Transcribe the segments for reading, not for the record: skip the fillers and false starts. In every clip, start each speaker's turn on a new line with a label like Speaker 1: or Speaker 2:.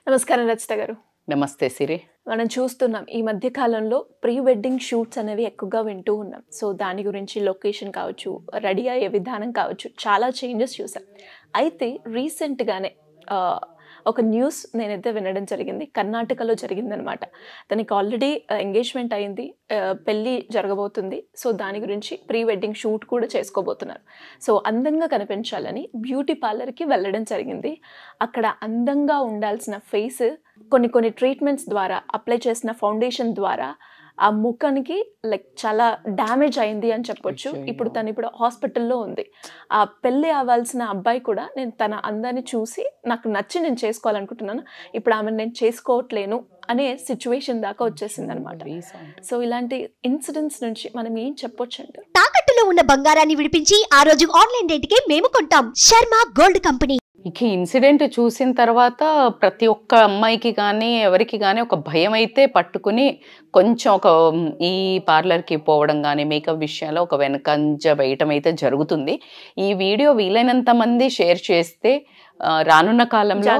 Speaker 1: నమస్కారం రచిత గారు.
Speaker 2: నమస్తే సిరి.
Speaker 1: మనం చూస్తున్నాం ఈ మధ్య కాలంలో ప్రీ వెడ్డింగ్ షూట్స్ అనేవి ఎక్కువగా వింటూ ఉన్నాం. సో దాని గురించి లొకేషన్ కావచ్చు, రెడీ అయ్యే విధానం కావచ్చు, చాలా చేంజెస్ చూసాం. అయితే రీసెంట్గానే ఒక న్యూస్ నేనైతే వినడం జరిగింది. కర్ణాటకలో జరిగిందనమాట. తనకి ఆల్రెడీ ఎంగేజ్మెంట్ అయింది, పెళ్ళి జరగబోతుంది. సో దాని గురించి ప్రీ వెడ్డింగ్ షూట్ కూడా చేసుకోబోతున్నారు. సో అందంగా కనిపించాలని బ్యూటీ పార్లర్కి వెళ్ళడం జరిగింది. అక్కడ అందంగా ఉండాల్సిన ఫేస్ కొన్ని ట్రీట్మెంట్స్ ద్వారా, అప్లై చేసిన ఫౌండేషన్ ద్వారా ఆ ముఖానికి చాలా డ్యామేజ్ అయింది అని చెప్పొచ్చు. ఇప్పుడు హాస్పిటల్లో ఉంది. ఆ పెళ్ళి అవ్వాల్సిన అబ్బాయి కూడా నేను తన అందాన్ని చూసి నాకు నచ్చి నేను చేసుకోవాలనుకుంటున్నాను, ఇప్పుడు ఆమెను నేను చేసుకోవట్లేను అనే సిచ్యువేషన్ దాకా వచ్చేసింది అనమాట. సో ఇలాంటి ఇన్సిడెంట్స్ నుంచి మనం ఏం చెప్పొచ్చు అంటే,
Speaker 3: తాకట్టులో ఉన్న బంగారాన్ని విడిపించి ఆ రోజు ఆన్లైన్ రేటుకే మేము కొంటాం. Sharma gold company.
Speaker 2: ఇక ఇన్సిడెంట్ చూసిన తర్వాత ప్రతి ఒక్క అమ్మాయికి కానీ ఎవరికి కానీ ఒక భయం అయితే పట్టుకుని కొంచెం ఈ పార్లర్కి పోవడం కానీ మేకప్ విషయంలో ఒక వెనకంజ వేయటం అయితే జరుగుతుంది. ఈ వీడియో వీలైనంత మంది షేర్ చేస్తే రానున్న కాలంలో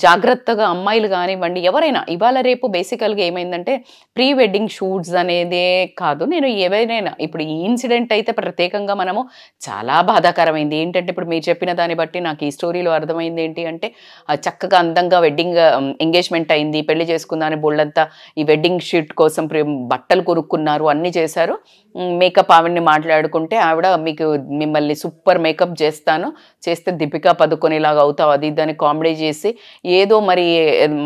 Speaker 2: జాగ్రత్తగా అమ్మాయిలు కానివ్వండి ఎవరైనా, ఇవాళ రేపు బేసికల్గా ఏమైందంటే ప్రీ వెడ్డింగ్ షూట్స్ అనేదే కాదు, నేను ఏవైనా ఇప్పుడు ఈ ఇన్సిడెంట్ అయితే ప్రత్యేకంగా మనము చాలా బాధాకరమైంది. ఏంటంటే ఇప్పుడు మీరు చెప్పిన దాన్ని బట్టి నాకు ఈ స్టోరీలో అర్థమైంది ఏంటి అంటే, చక్కగా అందంగా వెడ్డింగ్ ఎంగేజ్మెంట్ అయింది, పెళ్లి చేసుకుందాని బోళ్ళంతా ఈ వెడ్డింగ్ షూట్ కోసం బట్టలు కొనుక్కున్నారు, అన్నీ చేశారు. మేకప్ ఆవిడని మాట్లాడుకుంటే ఆవిడ మిమ్మల్ని సూపర్ మేకప్ చేస్తే దీపికా పదుకొనేలాగా అవుతావు అది దాన్ని కామెడీ చేసి ఏదో మరి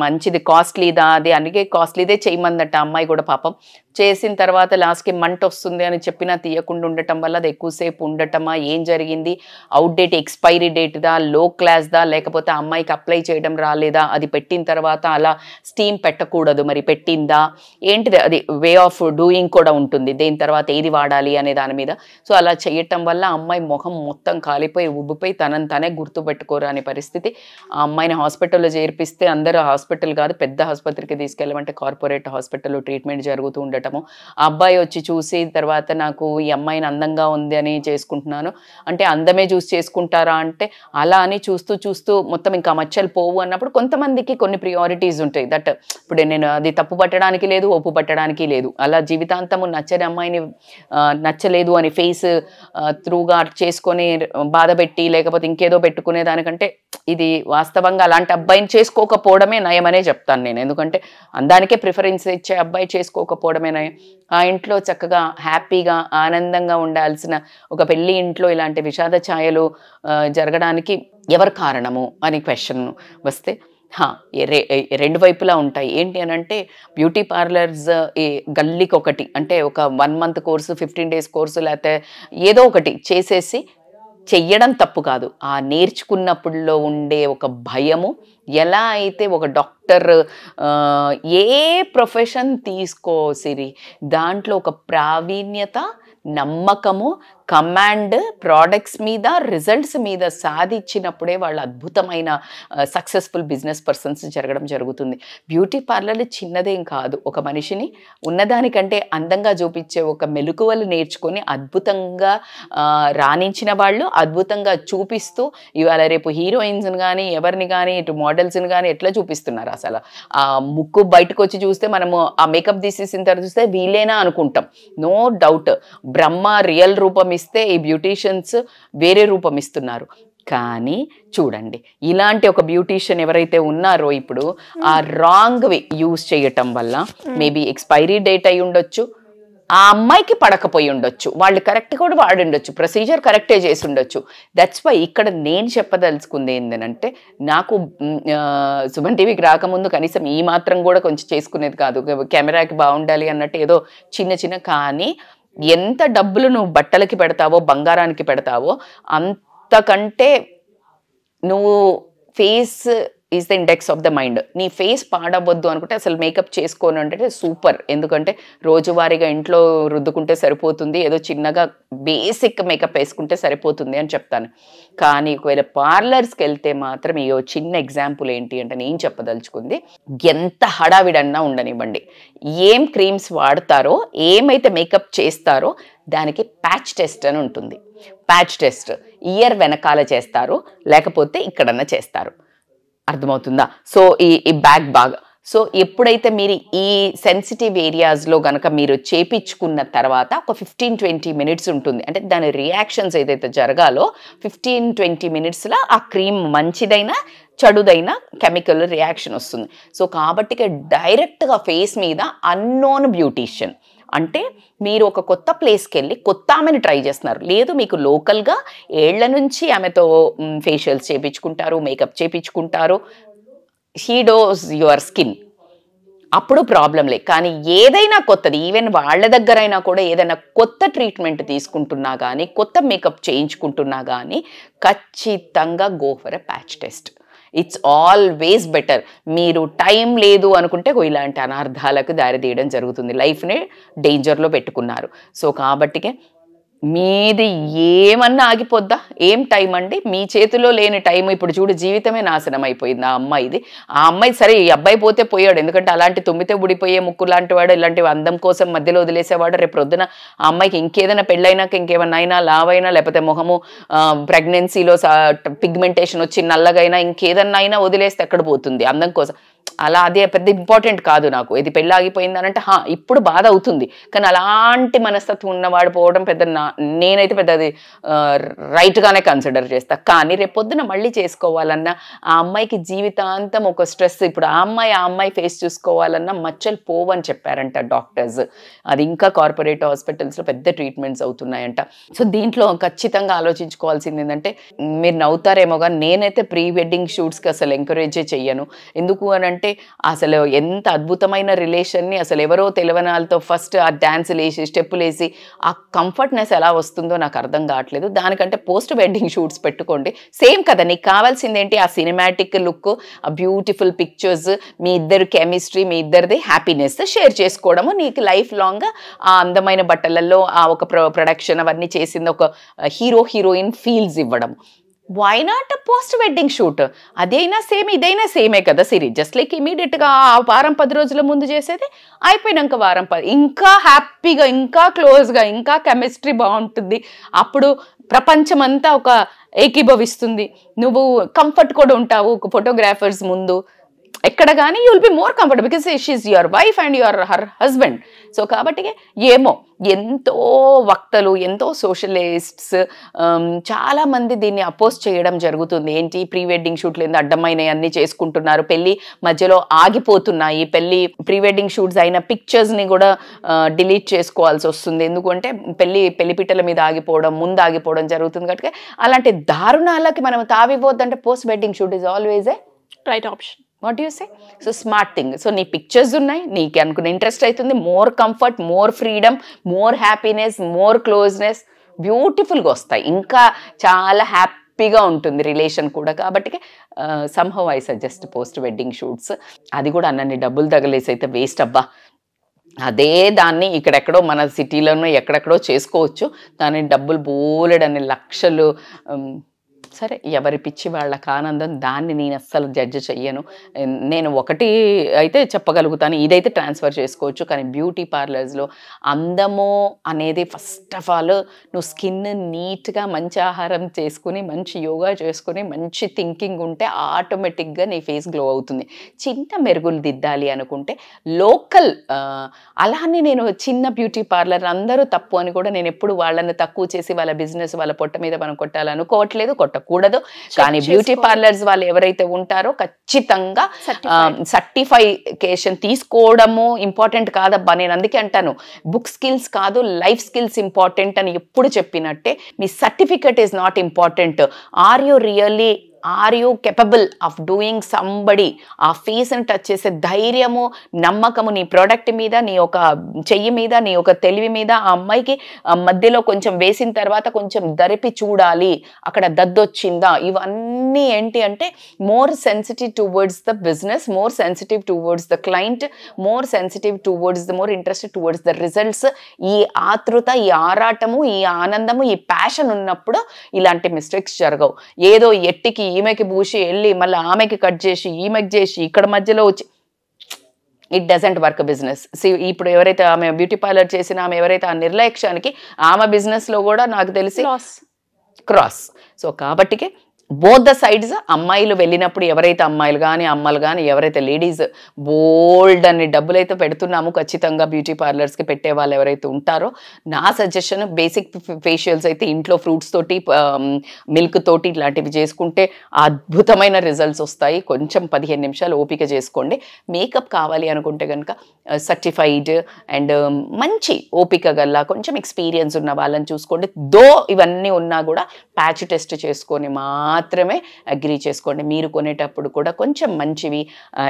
Speaker 2: మంచిది కాస్ట్లీదా అది అందుకే కాస్ట్లీదే చేయమందట అమ్మాయి కూడా పాపం. చేసిన తర్వాత లాస్ట్కి మంట వస్తుంది అని చెప్పినా తీయకుండా ఉండటం వల్ల అది ఎక్కువసేపు ఉండటమా, ఏం జరిగింది, అవుట్డేట్ ఎక్స్పైరీ డేట్దా, లో క్లాస్దా, లేకపోతే అమ్మాయికి అప్లై చేయడం రాలేదా, అది పెట్టిన తర్వాత అలా స్టీమ్ పెట్టకూడదు మరి పెట్టిందా ఏంటిది, అది వే ఆఫ్ డూయింగ్ కూడా ఉంటుంది, దేని తర్వాత ఏది వాడాలి అనే దాని మీద. సో అలా చేయటం వల్ల అమ్మాయి ముఖం మొత్తం కాలిపోయి ఉబ్బిపోయి తనని తనే గుర్తుపెట్టుకోరు అనే పరిస్థితి. ఆ అమ్మాయిని హాస్పిటల్లో చేర్పిస్తే అందరూ హాస్పిటల్ కాదు పెద్ద ఆసుపత్రికి తీసుకెళ్ళమంటే కార్పొరేట్ హాస్పిటల్లో ట్రీట్మెంట్ జరుగుతూ ఉండటము. ఆ అబ్బాయి వచ్చి చూసి తర్వాత నాకు ఈ అమ్మాయిని అందంగా ఉంది అని చేసుకుంటున్నాను అంటే, అందమే చూసి చేసుకుంటారా అంటే, అలా అని చూస్తూ మొత్తం ఇంకా మచ్చలు పోవు అన్నప్పుడు కొంతమందికి కొన్ని ప్రియారిటీస్ ఉంటాయి. దట్ ఇప్పుడు నేను అది తప్పు పట్టడానికి లేదు, ఒప్పు పట్టడానికి లేదు. అలా జీవితాంతము నచ్చని అమ్మాయిని నచ్చలేదు అని ఫేస్ త్రూగా చేసుకొని బాధ పెట్టి లేకపోతే ఇంకేదో పెట్టుకునే దానికంటే ఇది వాస్తవంగా అలాంటి అబ్బాయిని చేసుకోకపోవడమే నయమనే చెప్తాను నేను. ఎందుకంటే అందానికే ప్రిఫరెన్స్ ఇచ్చే అబ్బాయి చేసుకోకపోవడమే నయం. ఆ ఇంట్లో చక్కగా హ్యాపీగా ఆనందంగా ఉండాల్సిన ఒక పెళ్లి ఇంట్లో ఇలాంటి విషాద ఛాయలు జరగడానికి ఎవరు కారణము అని క్వశ్చన్ వస్తే రెండు వైపులా ఉంటాయి. ఏంటి అని అంటే, బ్యూటీ పార్లర్స్ గల్లీకి ఒకటి అంటే ఒక 1 month కోర్సు, 15 days కోర్సు, లేకపోతే ఏదో ఒకటి చేసేసి చెయ్యడం తప్పు కాదు. ఆ నేర్చుకున్నప్పుడులో ఉండే ఒక భయము, ఎలా అయితే ఒక డాక్టర్ ఏ ప్రొఫెషన్ తీసుకో సిరి, దాంట్లో ఒక ప్రావీణ్యత, నమ్మకము, కమాండ్, ప్రోడక్ట్స్ మీద, రిజల్ట్స్ మీద సాధించినప్పుడే వాళ్ళు అద్భుతమైన సక్సెస్ఫుల్ బిజినెస్ పర్సన్స్ జరగడం జరుగుతుంది. బ్యూటీ పార్లర్లు చిన్నదేం కాదు. ఒక మనిషిని ఉన్నదానికంటే అందంగా చూపించే ఒక మెలకువలు నేర్చుకొని అద్భుతంగా రాణించిన వాళ్ళు అద్భుతంగా చూపిస్తూ ఇవాళ రేపు హీరోయిన్స్ని కానీ ఎవరిని కానీ ఇటు మోడల్స్ని కానీ ఎట్లా చూపిస్తున్నారు. అసలు ఆ ముక్కు బయటకు వచ్చి చూస్తే మనము ఆ మేకప్ తీసేసిన తర్వాత చూస్తే వీలేనా అనుకుంటాం. నో డౌట్ బ్రహ్మ రియల్ రూపం ఇస్తే ఈ బ్యూటీషియన్స్ వేరే రూపం ఇస్తున్నారు. కానీ చూడండి, ఇలాంటి ఒక బ్యూటీషియన్ ఎవరైతే ఉన్నారో ఇప్పుడు ఆ రాంగ్ వే యూజ్ చేయటం వల్ల మేబీ ఎక్స్పైరీ డేట్ అయి ఉండొచ్చు, ఆ అమ్మాయికి పడకపోయి ఉండొచ్చు, వాళ్ళు కరెక్ట్ కూడా వాడి ఉండొచ్చు, ప్రొసీజర్ కరెక్టే చేసి ఉండొచ్చు. దట్స్ వై ఇక్కడ నేను చెప్పదలుచుకుంది ఏంటంటే, నాకు సుమన్ టీవీకి రాకముందు కనీసం ఈ మాత్రం కూడా కొంచెం చేసుకునేది కాదు. కెమెరాకి బాగుండాలి అన్నట్టు ఏదో చిన్న కానీ ఎంత డబ్బులు నువ్వు బట్టలకి పెడతావో బంగారానికి పెడతావో అంతకంటే నువ్వు face is the index of the mind. నీ ఫేస్ పాడవద్దు అనుకుంటే అసలు మేకప్ చేసుకోను అంటే సూపర్. ఎందుకంటే రోజువారీగా ఇంట్లో రుద్దుకుంటే సరిపోతుంది, ఏదో చిన్నగా బేసిక్ మేకప్ వేసుకుంటే సరిపోతుంది అని చెప్తాను. కానీ ఒకవేళ పార్లర్స్కి వెళ్తే మాత్రం ఈ చిన్న ఎగ్జాంపుల్ ఏంటి అంటే, నేను చెప్పదలుచుకుంది, ఎంత హడావిడన్నా ఉండనివ్వండి, ఏం క్రీమ్స్ వాడతారో, ఏమైతే మేకప్ చేస్తారో దానికి ప్యాచ్ టెస్ట్ అని ఉంటుంది. ప్యాచ్ టెస్ట్ ఇయర్ వెనకాల చేస్తారు, లేకపోతే ఇక్కడన్నా చేస్తారు. అర్థమవుతుందా? సో ఈ బ్యాక్ బాగా, సో ఎప్పుడైతే మీరు ఈ సెన్సిటివ్ ఏరియాస్లో కనుక మీరు చేపించుకున్న తర్వాత ఒక 15-20 మినిట్స్ ఉంటుంది, అంటే దాని రియాక్షన్స్ ఏదైతే జరగాలో 15-20 మినిట్స్లో ఆ క్రీమ్ మంచిదైనా చెడుదైన కెమికల్ రియాక్షన్ వస్తుంది. సో కాబట్టి డైరెక్ట్గా ఫేస్ మీద అన్నోన్ బ్యూటీషియన్, అంటే మీరు ఒక కొత్త ప్లేస్కి వెళ్ళి కొత్త ఆమెను ట్రై చేస్తున్నారు, లేదు మీకు లోకల్గా ఏళ్ల నుంచి ఆమెతో ఫేషియల్స్ చేయించుకుంటారు, మేకప్ చేయించుకుంటారు, షీ డోస్ యువర్ స్కిన్, అప్పుడు ప్రాబ్లం లేదు. కానీ ఏదైనా కొత్తది, ఈవెన్ వాళ్ళ దగ్గరైనా కూడా ఏదైనా కొత్త ట్రీట్మెంట్ తీసుకుంటున్నా కానీ కొత్త మేకప్ చేయించుకుంటున్నా కానీ ఖచ్చితంగా go for a patch test. It's always better. మీరు టైం లేదు అనుకుంటే ఇలాంటి అనార్థాలకు దారితీయడం జరుగుతుంది, లైఫ్ని డేంజర్లో పెట్టుకున్నారు. సో కాబట్టికే మీది ఏమన్నా ఆగిపోద్దా? ఏం టైం అండి, మీ చేతిలో లేని టైం. ఇప్పుడు చూడు, జీవితమే నాశనం అయిపోయింది ఆ అమ్మాయిది. ఆ అమ్మాయి సరే, ఈ అబ్బాయి పోతే పోయాడు, ఎందుకంటే అలాంటి తుమ్మితే ఊడిపోయే ముక్కు లాంటి వాడు, ఇలాంటి అందం కోసం మధ్యలో వదిలేసేవాడు. రేపు ప్రొద్దున ఆ అమ్మాయికి ఇంకేదైనా పెళ్ళైనాక ఇంకేమన్నా అయినా, లావైనా, లేకపోతే మొహము ప్రెగ్నెన్సీలో పిగ్మెంటేషన్ వచ్చి నల్లగైనా, ఇంకేదన్నా అయినా వదిలేస్తే ఎక్కడ పోతుంది అందం కోసం? అలా అదే పెద్ద ఇంపార్టెంట్ కాదు నాకు. ఇది పెళ్ళి ఆగిపోయిందని అంటే ఇప్పుడు బాధ అవుతుంది, కానీ అలాంటి మనస్తత్వం ఉన్నవాడు పోవడం పెద్ద నేనైతే పెద్ద అది రైట్గానే కన్సిడర్ చేస్తా. కానీ రేపొద్దున మళ్ళీ చేసుకోవాలన్నా ఆ అమ్మాయికి జీవితాంతం ఒక స్ట్రెస్. ఇప్పుడు ఆ అమ్మాయి ఫేస్ చూసుకోవాలన్నా మచ్చలు పోవని చెప్పారంట డాక్టర్స్. అది ఇంకా కార్పొరేట్ హాస్పిటల్స్లో పెద్ద ట్రీట్మెంట్స్ అవుతున్నాయంట. సో దీంట్లో ఖచ్చితంగా ఆలోచించుకోవాల్సింది ఏంటంటే, మీరు నవ్వుతారేమో కానీ నేనైతే ప్రీ వెడ్డింగ్ షూట్స్కి అసలు ఎంకరేజే చెయ్యను. ఎందుకు అని అంటే, అసలు ఎంత అద్భుతమైన రిలేషన్ని అసలు ఎవరో తెలియని వాళ్ళతో ఫస్ట్ ఆ డాన్సులు వేసి స్టెప్పులు వేసి ఆ కంఫర్ట్నెస్ ఎలా వస్తుందో నాకు అర్థం కావట్లేదు. దానికంటే పోస్ట్ వెడ్డింగ్ షూట్స్ పెట్టుకోండి, సేమ్ కదా. నీకు కావాల్సింది ఏంటి? ఆ సినిమాటిక్ లుక్, ఆ బ్యూటిఫుల్ పిక్చర్స్, మీ ఇద్దరు కెమిస్ట్రీ, మీ ఇద్దరిది హ్యాపీనెస్ షేర్ చేసుకోవడము, నీకు లైఫ్ లాంగ్ ఆ అందమైన బట్టలలో ఆ ఒక ప్రొడక్షన్ అవన్నీ చేసింది ఒక హీరోయిన్ ఫీల్స్ ఇవ్వడం. Why not post wedding shoot? అదైనా సేమ్, ఇదైనా సేమే కదా సిరి. జస్ట్ లైక్ ఇమీడియట్గా ఆ వారం 10 రోజుల ముందు చేసేది అయిపోయినాక వారం 10 ఇంకా హ్యాపీగా, ఇంకా క్లోజ్గా, ఇంకా కెమిస్ట్రీ బాగుంటుంది. అప్పుడు ప్రపంచమంతా ఒక ఏకీభవిస్తుంది, నువ్వు కంఫర్ట్ కూడా ఉంటావు ఫోటోగ్రాఫర్స్ ముందు. ఎక్కడ కానీ you will be more comfortable because she's your wife and your her husband. So కాబట్టి ఏమో ఎంతో వక్తలు, ఎంతో సోషలిస్ట్స్ చాలామంది దీన్ని అపోజ్ చేయడం జరుగుతుంది. ఏంటి, ప్రీ వెడ్డింగ్ షూట్లు ఏంది అడ్డమైనవి అన్నీ చేసుకుంటున్నారు, పెళ్ళి మధ్యలో ఆగిపోతున్నాయి, ప్రీ వెడ్డింగ్ షూట్స్ అయిన పిక్చర్స్ని కూడా డిలీట్ చేసుకోవాల్సి వస్తుంది. ఎందుకంటే పెళ్లిపీటల మీద ఆగిపోవడం, ముందు ఆగిపోవడం జరుగుతుంది. కాబట్టి అలాంటి దారుణాలకి మనం తావిపోద్దంటే post wedding shoot is always a
Speaker 1: right option.
Speaker 2: What you say? So smart thing. So నీ పిక్చర్స్ ఉన్నాయి, నీకు అనుకున్న ఇంట్రెస్ట్ అవుతుంది, more comfort, more freedom, more happiness, more closeness, బ్యూటిఫుల్గా వస్తాయి, ఇంకా చాలా హ్యాపీగా ఉంటుంది రిలేషన్ కూడా. కాబట్టి somehow I suggest post wedding shoots. అది కూడా అన్నన్ని డబ్బులు తగలేసి అయితే వేస్ట్ అబ్బా. అదే దాన్ని ఇక్కడెక్కడో మన సిటీలోనో ఎక్కడెక్కడో చేసుకోవచ్చు, కానీ డబ్బులు బోలెడన్ని లక్షలు. సరే, ఎవరి పిచ్చి వాళ్ళకి ఆనందం, దాన్ని నేను అస్సలు జడ్జ్ చెయ్యను. నేను ఒకటి అయితే చెప్పగలుగుతాను, ఇదైతే ట్రాన్స్ఫర్ చేసుకోవచ్చు. కానీ బ్యూటీ పార్లర్స్లో అందము అనేది ఫస్ట్ ఆఫ్ ఆల్ నువ్వు స్కిన్ నీట్గా మంచి ఆహారం చేసుకుని, మంచి యోగా చేసుకుని, మంచి థింకింగ్ ఉంటే ఆటోమేటిక్గా నీ ఫేస్ గ్లో అవుతుంది. చిన్న మెరుగులు దిద్దాలి అనుకుంటే లోకల్, అలానే నేను చిన్న బ్యూటీ పార్లర్ అందరూ తప్పు అని కూడా నేను ఎప్పుడు వాళ్ళని తక్కువ చేసి వాళ్ళ బిజినెస్ వాళ్ళ పొట్ట మీద మనం కొట్టాలనుకోవట్లేదు, కొట్టకూడదు. కానీ బ్యూటీ పార్లర్స్ వాళ్ళు ఎవరైతే ఉంటారో ఖచ్చితంగా సర్టిఫికేషన్ తీసుకోవడము ఇంపార్టెంట్ కాదబ్బా. నేను అందుకే అంటాను, బుక్ స్కిల్స్ కాదు, లైఫ్ స్కిల్స్ ఇంపార్టెంట్ అని ఎప్పుడు చెప్పినట్టే, మీ certificate is not important. Are you capable of doing somebody? ఆ ఫేస్ని టచ్ చేసే ధైర్యము, నమ్మకము నీ ప్రోడక్ట్ మీద, నీ ఒక చెయ్యి మీద, నీ ఒక తెలివి మీద. ఆ అమ్మాయికి మధ్యలో కొంచెం వేసిన తర్వాత కొంచెం దరిపి చూడాలి, అక్కడ దద్దొచ్చిందా, ఇవన్నీ ఏంటి అంటే more sensitive towards the business, more sensitive towards the client, more sensitive towards the more interested towards the results. ఈ ఆతృత, ఈ ఆరాటము, ఈ ఆనందము, ఈ ప్యాషన్ ఉన్నప్పుడు ఇలాంటి మిస్టేక్స్ జరగవు. ఏదో ఎట్టికి ఈమెకి పూసి వెళ్ళి మళ్ళీ ఆమెకి కట్ చేసి ఈమెకి చేసి ఇక్కడ మధ్యలో వచ్చి, ఇట్ డజంట్ వర్క్ బిజినెస్. ఇప్పుడు ఎవరైతే ఆమె బ్యూటీ పార్లర్ చేసిన ఆమె ఎవరైతే ఆ నిర్లక్ష్యానికి ఆమె బిజినెస్లో కూడా నాకు తెలిసి క్రాస్. సో కాబట్టికి బోత్ ద సైడ్స్. అమ్మాయిలు వెళ్ళినప్పుడు ఎవరైతే అమ్మాయిలు కానీ అమ్మలు కానీ ఎవరైతే లేడీస్ బోల్డ్ అని డబ్బులు అయితే పెడుతున్నాము ఖచ్చితంగా బ్యూటీ పార్లర్స్కి పెట్టే వాళ్ళు ఎవరైతే ఉంటారో, నా సజెషన్ బేసిక్ ఫేషియల్స్ అయితే ఇంట్లో ఫ్రూట్స్ తోటి మిల్క్ తోటి ఇలాంటివి చేసుకుంటే అద్భుతమైన రిజల్ట్స్ వస్తాయి. కొంచెం 15 నిమిషాలు ఓపిక చేసుకోండి. మేకప్ కావాలి అనుకుంటే కనుక సర్టిఫైడ్ అండ్ మంచి ఓపిక గల్లా కొంచెం ఎక్స్పీరియన్స్ ఉన్న వాళ్ళని చూసుకోండి. దో ఇవన్నీ ఉన్నా కూడా ప్యాచ్ టెస్ట్ చేసుకొని మాత్రమే అగ్రీ చేసుకోండి. మీరు కొనేటప్పుడు కూడా కొంచెం మంచివి,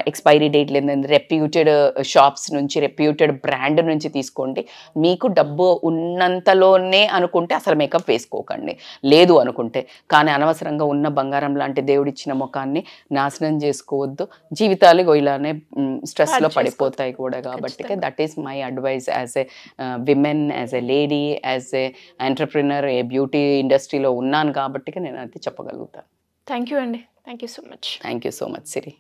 Speaker 2: ఎక్స్పైరీ డేట్ లేదంటే రెప్యూటెడ్ షాప్స్ నుంచి, రెప్యూటెడ్ బ్రాండ్ నుంచి తీసుకోండి. మీకు డబ్బు ఉన్నంతలోనే అనుకుంటే అసలు మేకప్ వేసుకోకండి, లేదు అనుకుంటే. కానీ అనవసరంగా ఉన్న బంగారం లాంటి దేవుడిచ్చిన ముఖాన్ని నాశనం చేసుకోవద్దు. జీవితాలు ఇలానే స్ట్రెస్లో పడిపోతాయి కూడా. కాబట్టి that is my advice as a women, as a lady, as a entrepreneur, A beauty ఇండస్ట్రీలో ఉన్నాను కాబట్టి నేను అది చెప్పగలుగుతాను.
Speaker 1: థ్యాంక్ యూ అండి. Thank you so much.
Speaker 2: Thank you so much Siri.